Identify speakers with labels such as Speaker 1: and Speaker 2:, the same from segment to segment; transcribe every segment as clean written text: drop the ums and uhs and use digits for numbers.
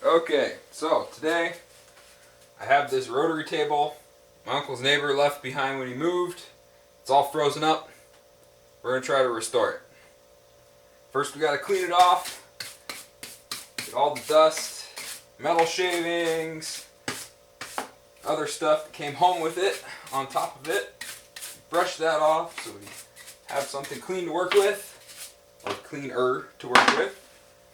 Speaker 1: Okay, so today I have this rotary table my uncle's neighbor left behind when he moved. It's all frozen up. We're going to try to restore it. First we got to clean it off. Get all the dust, metal shavings, other stuff that came home with it on top of it. Brush that off so we have something clean to work with, or cleaner to work with.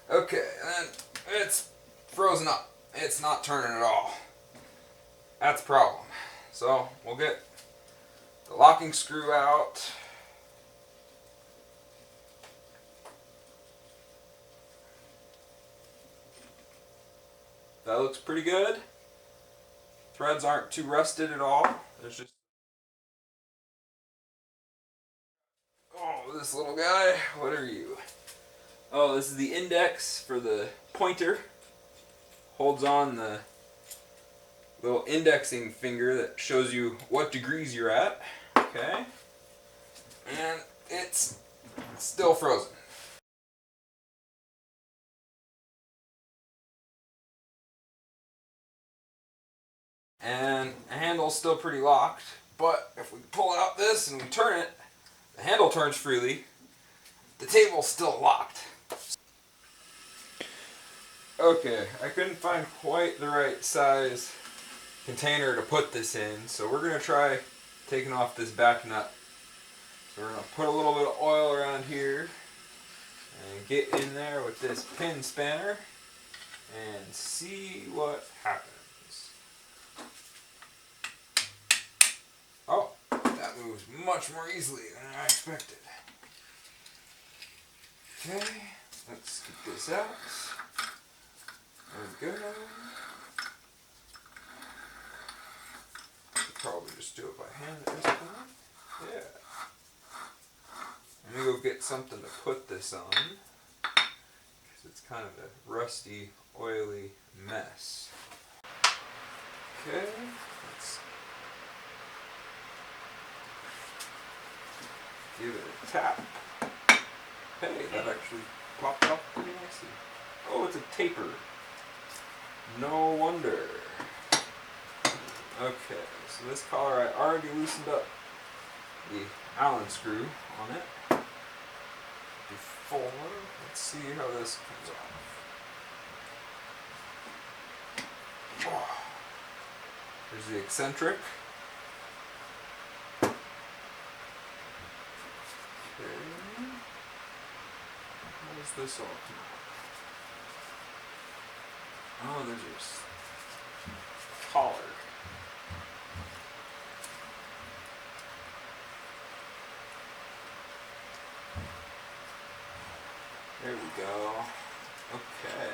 Speaker 1: Okay, and it's frozen up. It's not turning at all. That's the problem. So we'll get the locking screw out. That looks pretty good. Threads aren't too rusted at all. There's just... Oh, this little guy. What are you? Oh, this is the index for the pointer. Holds on the little indexing finger that shows you what degrees you're at. Okay. And it's still frozen. And the handle's still pretty locked, but if we pull out this and we turn it, the handle turns freely. The table's still locked. Okay, I couldn't find quite the right size container to put this in, so we're going to try taking off this back nut. So we're going to put a little bit of oil around here and get in there with this pin spanner and see what happens. Oh, that moves much more easily than I expected. Okay, let's get this out. There we go. Probably just do it by hand at this point. Yeah. I'm going to go get something to put this on, because it's kind of a rusty, oily mess. Okay, let's give it a tap. Hey, that actually popped off pretty nicely. Oh, it's a taper. No wonder. Okay, so this collar I already loosened up the Allen screw on it before. Let's see how this comes off. Oh. There's the eccentric. Okay. How does this all come out? Oh, there's your collar. There we go. Okay.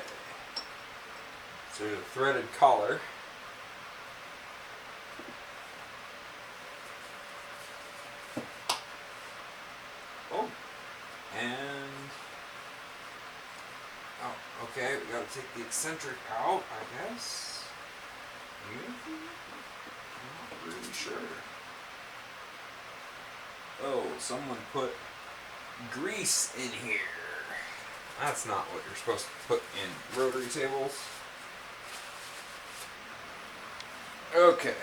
Speaker 1: So there's a threaded collar. Oh. And... oh, okay. We gotta take the eccentric out, I guess. I'm not really sure. Oh, someone put grease in here. That's not what you're supposed to put in rotary tables. Okay,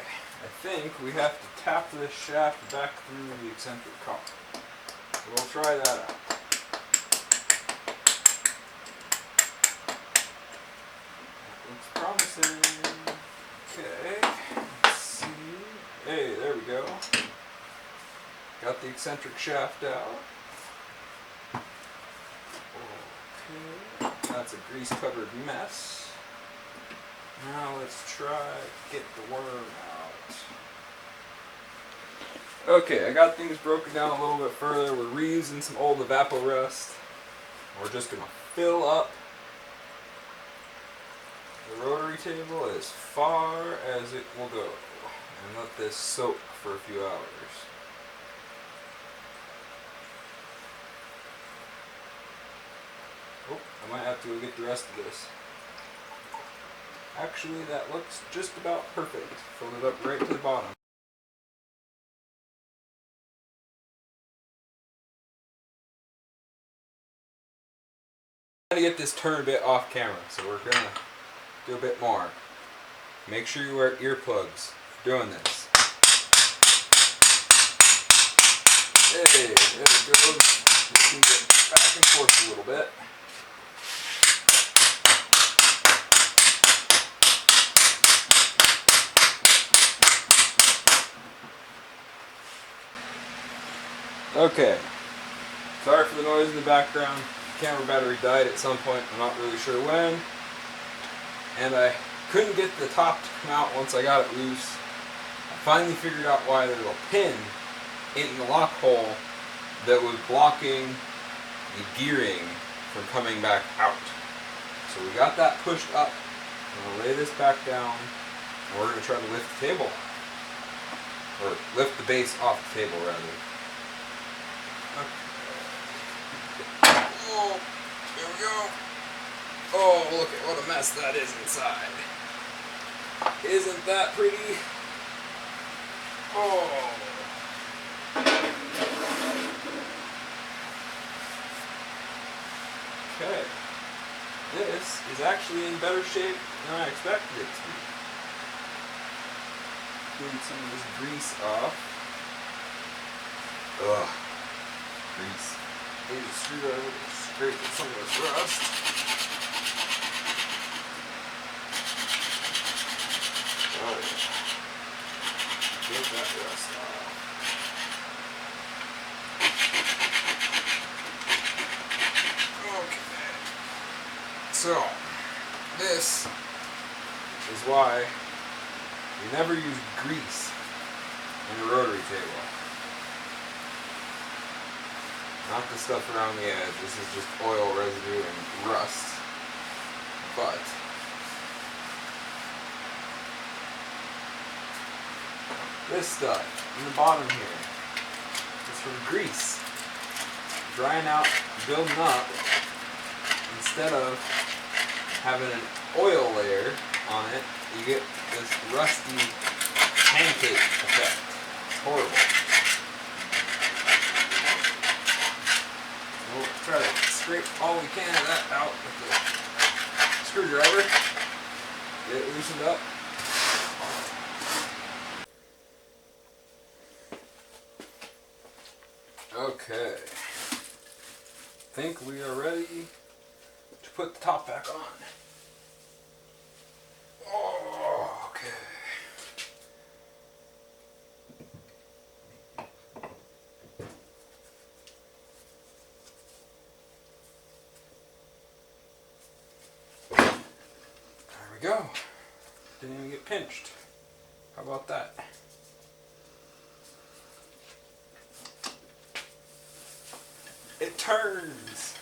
Speaker 1: I think we have to tap this shaft back through the eccentric collar. So we'll try that out. That looks promising. Okay, let's see. Hey, there we go. Got the eccentric shaft out. Okay, that's a grease-covered mess. Now let's try to get the worm out. Okay, I got things broken down a little bit further. We're reusing some old evaporust. We're just going to fill up the rotary table as far as it will go and let this soak for a few hours. Oh, I might have to go get the rest of this. Actually, that looks just about perfect. Filled it up right to the bottom. I'm trying to get this turn a bit off camera, so we're gonna Do a bit more. Make sure you wear earplugs for doing this. Hey, there it goes. You can get back and forth a little bit. Okay. Sorry for the noise in the background. Camera battery died at some point. I'm not really sure when. And I couldn't get the top to come out once I got it loose. I finally figured out why there was a pin in the lock hole that was blocking the gearing from coming back out. So we got that pushed up. I'm going to lay this back down, and we're going to try to lift the table. Or lift the base off the table, rather. Oh, here we go. Oh, look at what a mess that is inside. Isn't that pretty? Oh. Okay. This is actually in better shape than I expected it to be. Getting some of this grease off. Ugh. Grease. Use a screwdriver to scrape some of this rust. Oh yeah. Get that rust off. Okay. So, this is why you never use grease in a rotary table. Not the stuff around the edge. This is just oil residue and rust. But this stuff in the bottom here is from grease. Drying out, building up, instead of having an oil layer on it, you get this rusty pancake effect. It's horrible. We'll try to scrape all we can of that out with the screwdriver. Get it loosened up. Okay. I think we are ready to put the top back on. Oh, okay. Go. Didn't even get pinched. How about that? It turns.